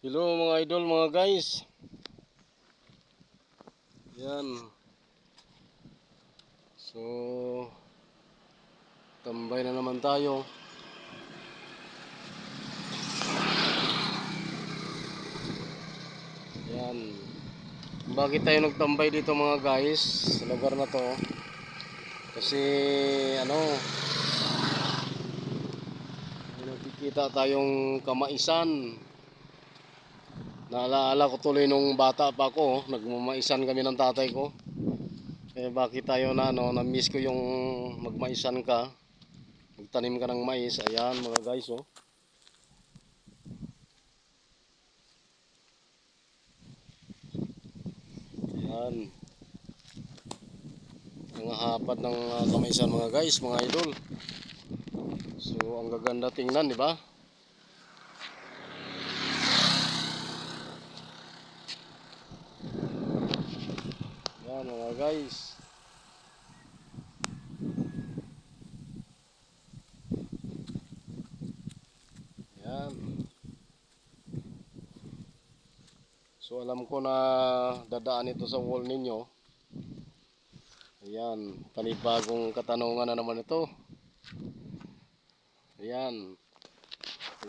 Hello mga idol, mga guys. Yan. So, tambay na naman tayo. Yan. Bakit tayo nagtambay dito mga guys sa lugar na to? Kasi may nakikita tayong kamaisan. Naalaala ko tuloy nung bata pa ako, nagmamaisan kami ng tatay ko. Bakit tayo na-miss ko yung magmaisan ka, magtanim ka ng mais. Ayan mga guys, oh. Ayan. Mga hapad ng kamaisan mga guys, mga idol. So, ang gaganda tingnan, di ba? Ayan mga guys. Ayan. So alam ko na dadaan ito sa wall ninyo. Ayan, panibagong katanungan na naman ito. Ayan.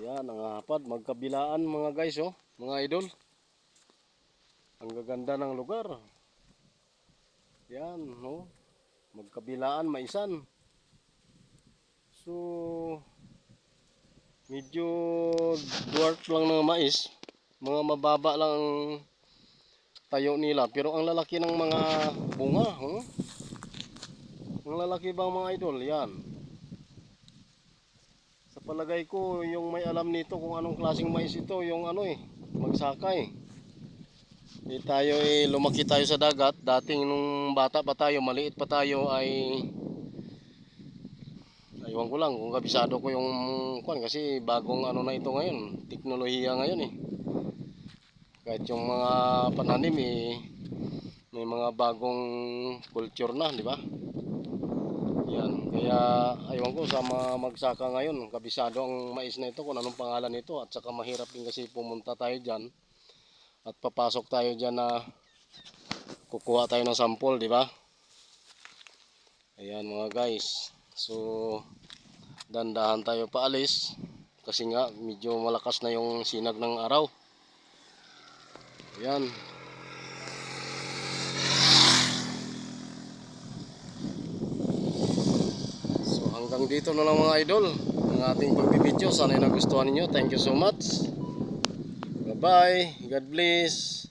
Ayan, ang hapad, magkabilaan mga guys, oh, mga idol. Ang gaganda ng lugar. Ayan, oh, magkabilaan, maisan. So, medyo dwarf lang ng mais. Mga mababa lang ang tayo nila, pero ang lalaki ng mga bunga, oh. Ang lalaki bang mga idol, yan. Sa palagay ko, yung may alam nito kung anong klaseng mais ito, yung magsakay. Tayo lumaki tayo sa dagat. Dating nung bata pa tayo, maliit pa tayo ay aywan ko lang kung kabisado ko yung kasi bagong na ito ngayon, teknolohiya ngayon eh. Kahit yung mga pananim may mga bagong culture na, di ba? Yan, kaya aywan ko sa mga magsaka ngayon, kabisado ang mais na ito kung anong pangalan nito, at saka mahirap din kasi pumunta tayo diyan at papasok tayo diyan na kukuha tayo ng sample, di ba? Ayan mga guys. So, dandahan tayo paalis kasi nga medyo malakas na yung sinag ng araw. Ayan. So hanggang dito na lang mga idol ang ating pagbibideo. Sana nagustuhan ninyo. Thank you so much. Bye bye. God bless.